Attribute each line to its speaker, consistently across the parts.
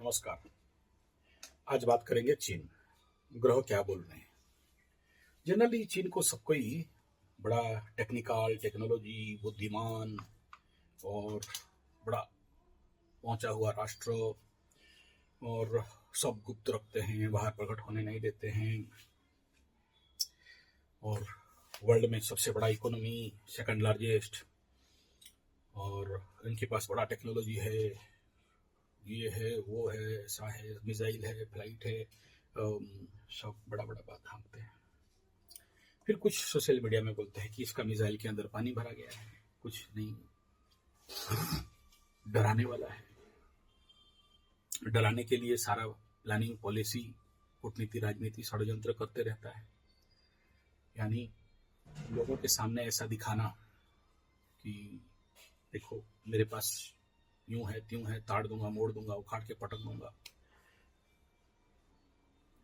Speaker 1: नमस्कार। आज बात करेंगे चीन। ग्रह क्या बोल रहे हैं। जनरली चीन को सबको ही बड़ा टेक्निकल, टेक्नोलॉजी, बुद्धिमान और बड़ा पहुंचा हुआ राष्ट्र और सब गुप्त रखते हैं, बाहर प्रकट होने नहीं देते हैं और वर्ल्ड में सबसे बड़ा इकोनॉमी, सेकंड लार्जेस्ट, और इनके पास बड़ा टेक्नोलॉजी है, ये है, वो है, ऐसा है, मिसाइल है, फ्लाइट है, सब बड़ा बड़ा बात हाँकते हैं। फिर कुछ सोशल मीडिया में बोलते हैं कि इसका मिसाइल के अंदर पानी भरा गया है, कुछ नहीं, डराने वाला है। डराने के लिए सारा प्लानिंग, पॉलिसी, कूटनीति, राजनीति, षड्यंत्र करते रहता है। यानी लोगों के सामने ऐसा दिखाना कि देखो मेरे पास यूं है, त्यों है, ताड़ दूंगा, मोड़ दूंगा, उखाड़ के पटक दूंगा।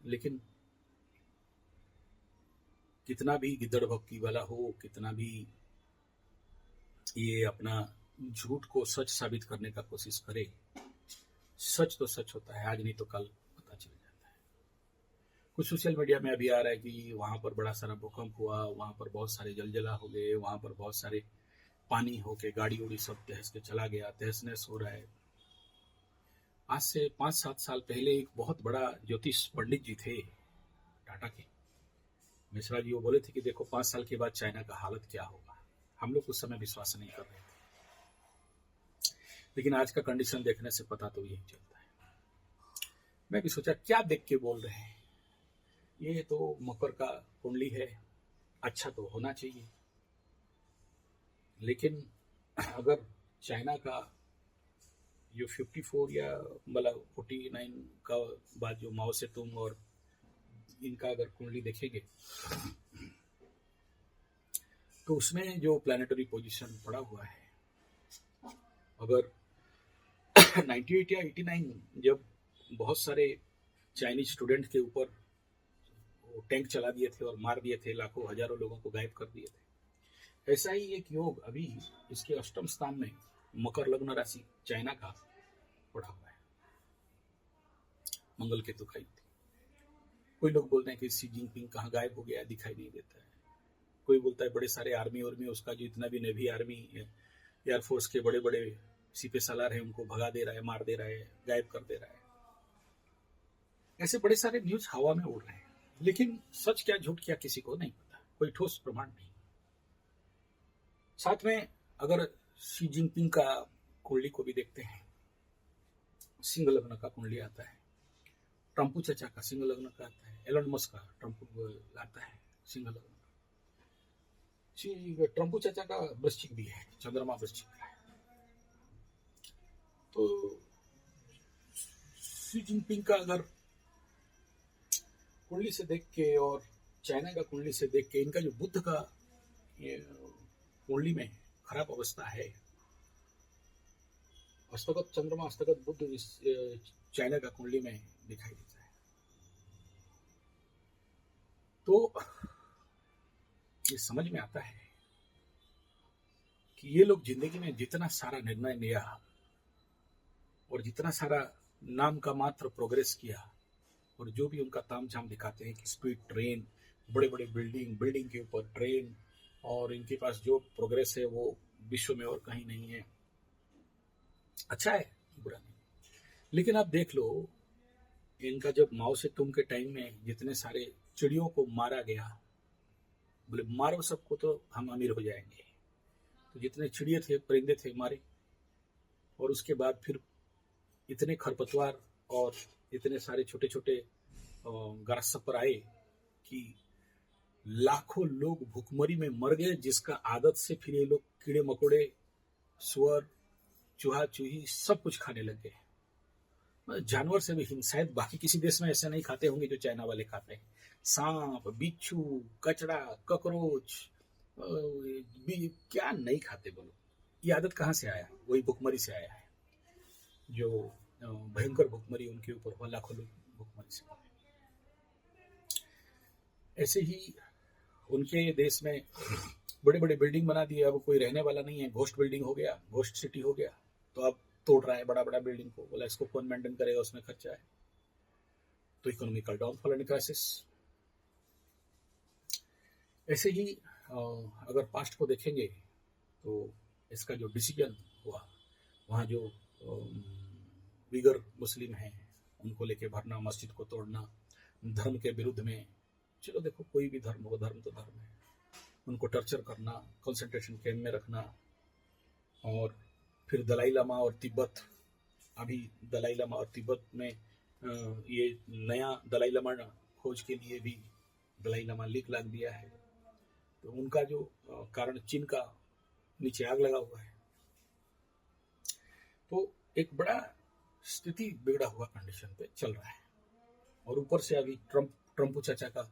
Speaker 1: लेकिन कितना भी गिद्दड़ भक्ति वाला हो, कितना भी ये अपना झूठ को सच साबित करने का कोशिश करे, सच तो सच होता है, आज नहीं तो कल पता चल जाता है। कुछ सोशल मीडिया में अभी आ रहा है कि वहां पर बड़ा सारा भूकंप हुआ, वहां पर बहुत सारे जलजला हो गए, वहां पर बहुत सारे पानी होके गाड़ी उड़ी सब तहस के चला गया, तहस नहस हो रहा है। आज से 5-7 साल पहले एक बहुत बड़ा ज्योतिष पंडित जी थे टाटा के, मिश्रा जी, वो बोले थे कि देखो 5 साल के बाद चाइना का हालत क्या होगा। हम लोग उस समय विश्वास नहीं कर रहे थे, लेकिन आज का कंडीशन देखने से पता तो यही चलता है। मैं भी सोचा क्या देख के बोल रहे हैं, ये तो मकर का कुंडली है, अच्छा तो होना चाहिए। लेकिन अगर चाइना का जो 54 या मतलब 49 का बाद जो माओ से तुंग और इनका अगर कुंडली देखेंगे तो उसमें जो प्लानिटरी पोजीशन पड़ा हुआ है, अगर 98 या 89 जब बहुत सारे चाइनीज स्टूडेंट के ऊपर टैंक चला दिए थे और मार दिए थे, लाखों हजारों लोगों को गायब कर दिए थे, ऐसा ही एक योग अभी इसके अष्टम स्थान में मकर लग्न राशि चाइना का पड़ा हुआ है, मंगल केतु का युति। कोई लोग बोलते हैं कि शी जिनपिंग कहाँ गायब हो गया, दिखाई नहीं देता है। कोई बोलता है बड़े सारे आर्मी उसका जो इतना भी नेवी, आर्मी, एयरफोर्स के बड़े बड़े सिपे सालार है उनको भगा दे रहा है, मार दे रहा है, गायब कर दे रहा है। ऐसे बड़े सारे न्यूज हवा में उड़ रहे हैं, लेकिन सच क्या झूठ क्या किसी को नहीं पता, कोई ठोस प्रमाण नहीं। साथ में अगर शी जिनपिंग का कुंडली को भी देखते हैं, सिंह लग्न का कुंडली आता है, ट्रम्पू चचा का सिंह लग्न का आता है, एलन मस्क का ट्रम्पू आता है सिंह लग्न का, ट्रम्पू चचा का वृश्चिक भी है, चंद्रमा वृश्चिक का है। तो शी जिनपिंग का अगर कुंडली से देख के और चाइना का कुंडली से देख के, इनका जो बुध का कुंडली में खराब अवस्था है, हस्तगत चंद्रमा, हस्तगत बुध इस चाइना का कुंडली में दिखाई देता है। तो ये समझ में आता है कि ये लोग जिंदगी में जितना सारा निर्णय लिया और जितना सारा नाम का मात्र प्रोग्रेस किया, और जो भी उनका तामझाम दिखाते हैं कि स्पीड ट्रेन, बड़े बड़े बिल्डिंग के ऊपर ट्रेन, और इनके पास जो प्रोग्रेस है वो विश्व में और कहीं नहीं है, अच्छा है, बुरा नहीं। लेकिन आप देख लो, इनका जब माओ से तुंग के टाइम में जितने सारे चिड़ियों को मारा गया, बोले मारो सबको तो हम अमीर हो जाएंगे, तो जितने चिड़िए थे, परिंदे थे, मारे। और उसके बाद फिर इतने खरपतवार और इतने सारे छोटे छोटे ग्रासहॉपर आए कि लाखों लोग भूखमरी में मर गए, जिसका आदत से फिर ये लोग कीड़े मकोड़े, सुअर, चूहा चूही सब कुछ खाने लग गए। जानवर से भी शायद बाकी किसी देश में ऐसे नहीं खाते होंगे जो चाइना वाले खाते हैं। सांप, बिच्छू, कचड़ा, ककरोच, क्या नहीं खाते बोलो। ये आदत कहाँ से आया? वही भूखमरी से आया है, जो भयंकर भूखमरी उनके ऊपर हुआ, लाखों लोग भूखमरी से। ऐसे ही उनके देश में बड़े बड़े बिल्डिंग बना दिए, अब कोई रहने वाला नहीं है, घोस्ट बिल्डिंग हो गया, घोस्ट सिटी हो गया। तो अब तोड़ रहा है बड़ा बड़ा बिल्डिंग को, बोला इसको कौन मेंटेन करेगा, उसमें खर्चा है। तो इकोनॉमिकल डाउनफॉल एंड क्राइसिस। ऐसे ही अगर पास्ट को देखेंगे तो इसका जो डिसीजन हुआ, वहाँ जो बिगर मुस्लिम हैं उनको लेके भरना, मस्जिद को तोड़ना, धर्म के विरुद्ध में, चलो देखो कोई भी धर्म हो, धर्म तो धर्म है, उनको टर्चर करना, कंसंट्रेशन कैंप में रखना, और फिर दलाई लामा और तिब्बत, अभी दलाई लामा और तिब्बत में ये नया दलाई लामा खोज के लिए भी दलाई लामा लिख लाग दिया है। तो उनका जो कारण चीन का नीचे आग लगा हुआ है। तो एक बड़ा स्थिति बिगड़ा हुआ कंडीशन पे चल रहा है। और ऊपर से अभी ट्रम्प चाचा का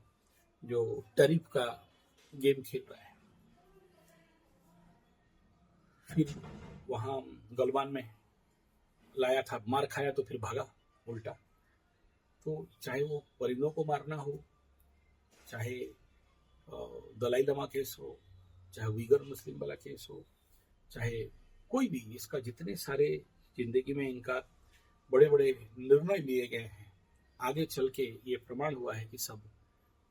Speaker 1: जो टैरिफ का गेम खेल रहा है। फिर वहां गलवान में लाया था, मार खाया तो फिर भागा उल्टा। तो चाहे वो परिंदों को मारना हो, चाहे दलाई लामा केस हो, चाहे उइगर मुस्लिम वाला केस हो, चाहे कोई भी, इसका जितने सारे जिंदगी में इनका बड़े बड़े निर्णय लिए गए हैं, आगे चल के ये प्रमाण हुआ है कि सब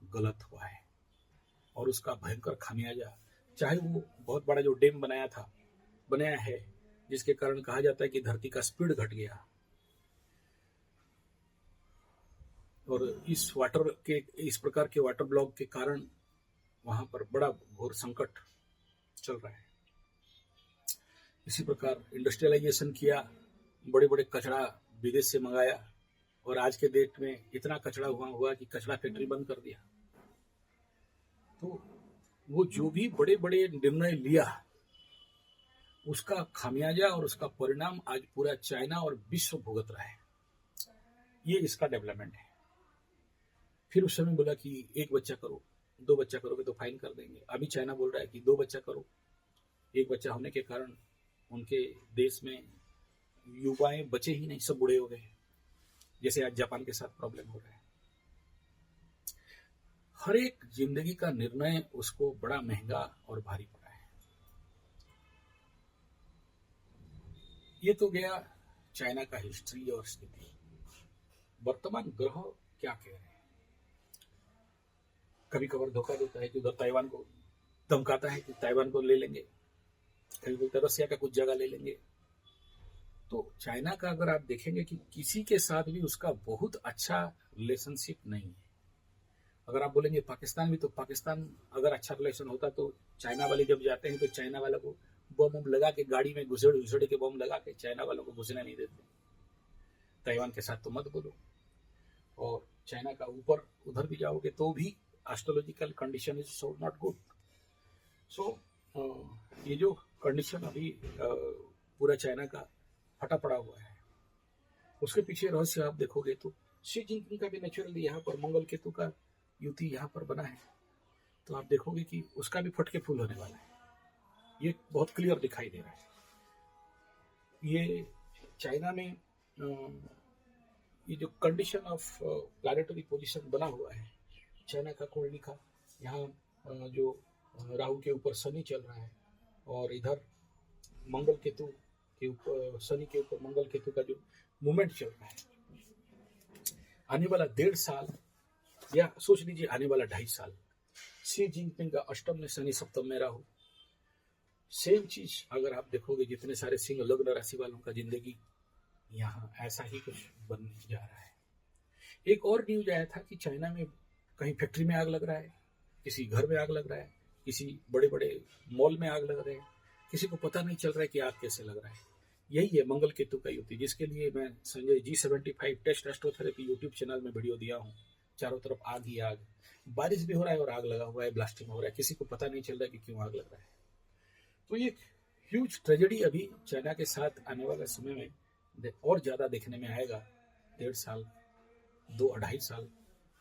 Speaker 1: गलत हुआ है। और उसका भयंकर खामियाजा, चाहे वो बहुत बड़ा जो डैम बनाया है, जिसके कारण कहा जाता है कि धरती का स्पीड घट गया, और इस प्रकार के वाटर ब्लॉक के कारण वहां पर बड़ा घोर संकट चल रहा है। इसी प्रकार इंडस्ट्रियलाइजेशन किया, बड़े बड़े कचरा विदेश से मंगाया, और आज के डेट में इतना कचरा हुआ कि कचरा फैक्ट्री बंद कर दिया। तो वो जो भी बड़े बड़े निर्णय लिया, उसका खामियाजा और उसका परिणाम आज पूरा चाइना और विश्व भुगत रहा है। ये इसका डेवलपमेंट है। फिर उस समय बोला कि 1 बच्चा करो, 2 बच्चा करोगे तो फाइन कर देंगे। अभी चाइना बोल रहा है कि 2 बच्चा करो। 1 बच्चा होने के कारण उनके देश में युवाएं बचे ही नहीं, सब बूढ़े हो गए, जैसे आज जापान के साथ प्रॉब्लम हो रहा है। हर एक जिंदगी का निर्णय उसको बड़ा महंगा और भारी पड़ा है। ये तो गया चाइना का हिस्ट्री और स्थिति। वर्तमान ग्रह क्या कह रहे हैं? कभी कभार धोखा देता है कि उधर ताइवान को धमकाता है कि ताइवान को ले लेंगे, कभी बोलता है रसिया का कुछ जगह ले लेंगे। तो चाइना का अगर आप देखेंगे कि किसी के साथ भी उसका बहुत अच्छा रिलेशनशिप नहीं है। अगर आप बोलेंगे पाकिस्तान भी, तो पाकिस्तान अगर अच्छा रिलेशन होता तो चाइना वाले जब जाते हैं तो चाइना वालों को बम लगा के, गाड़ी में घुसड़ के बम लगा के चाइना वालों को घुसने नहीं देते। ताइवान के साथ तो मत बोलो। और चाइना का ऊपर उधर भी जाओगे तो भी astrological condition is so not good. So ये जो कंडीशन अभी पूरा चाइना का फटा पड़ा हुआ है, उसके पीछे रहस्य आप देखोगे तो शी जिनपिंग का भी नेचुरली यहाँ पर मंगल केतु का युति यहाँ पर बना है, तो आप देखोगे कि उसका भी फटके फूल होने वाला है। ये बहुत क्लियर दिखाई दे रहा है। ये चाइना में ये जो कंडीशन ऑफ प्लैनेटरी पोजीशन बना हुआ है, चाइना का कुंडली का, यहाँ जो राहु के ऊपर शनि चल रहा है, और इधर मंगल केतु के ऊपर, शनि के ऊपर मंगल केतु का जो मूवमेंट चल रहा है, आने वाला 1.5 साल, या सोच लीजिए आने वाला 2.5 साल, शी जिनपिंग का अष्टम में शनि, सप्तम में राहु। सेम चीज अगर आप देखोगे जितने सारे सिंह लग्न राशि वालों का जिंदगी यहाँ ऐसा ही कुछ बनने जा रहा है। एक और न्यूज आया था कि चाइना में कहीं फैक्ट्री में आग लग रहा है, किसी घर में आग लग रहा है, किसी बड़े बड़े मॉल में आग लग रहे हैं, किसी को पता नहीं चल रहा है कि आग कैसे लग रहा है। यही है मंगल केतु का युति, जिसके लिए मैं Sanjay G75 test astrotherapy YouTube channel में वीडियो दिया हूँ। चारों तरफ आग ही आग, बारिश भी हो रहा है और आग लगा हुआ है, ब्लास्टिंग हो रहा है, किसी को पता नहीं चल रहा है कि क्यों आग लग रहा है। तो ये ह्यूज ट्रेजेडी अभी चाइना के साथ आने वाले समय में और ज्यादा देखने में आएगा। 1.5 साल, 2-2.5 साल,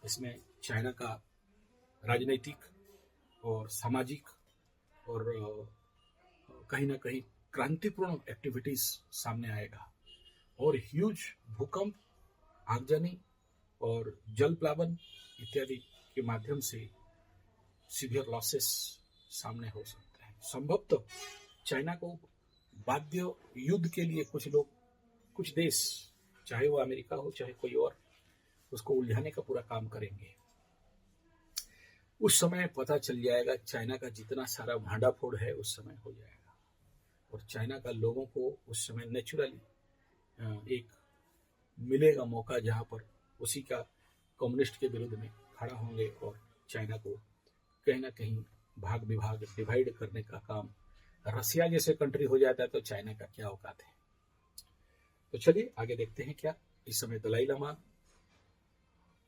Speaker 1: इसमें चाइना का राजनीतिक और सामाजिक और कहीं ना कहीं क्रांतिपूर्ण एक्टिविटीज सामने आएगा, और ह्यूज भूकंप, आगजनी और जल प्लावन इत्यादि के माध्यम से सीवियर लॉसेस सामने हो सकते हैं। संभवतः चाइना को बाध्य युद्ध के लिए कुछ लोग कुछ देश, चाहे वो अमेरिका हो चाहे कोई और, उसको उलझाने का पूरा काम करेंगे। उस समय पता चल जाएगा चाइना का जितना सारा भांडाफोड़ है उस समय हो जाएगा, और चाइना का लोगों को उस समय नेचुरली एक मिलेगा मौका जहां पर उसी का कम्युनिस्ट के विरुद्ध में खड़ा होंगे और चाइना को कहीं ना कहीं भाग विभाग डिवाइड करने का काम रसिया जैसे कंट्री हो जाता है तो चाइना का क्या औकात है। तो चलिए आगे देखते हैं क्या इस समय दलाई लामा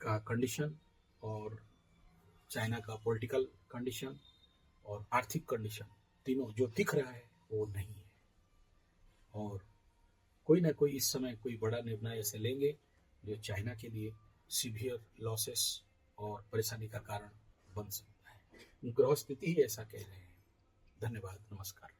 Speaker 1: का कंडीशन और चाइना का पॉलिटिकल कंडीशन और आर्थिक कंडीशन तीनों जो दिख रहा है वो नहीं है, और कोई ना कोई इस समय कोई बड़ा निर्णय ऐसे लेंगे जो चाइना के लिए सीवियर लॉसेस और परेशानी का कारण बन सकता है। ग्रह स्थिति ही ऐसा कह रहे हैं। धन्यवाद, नमस्कार।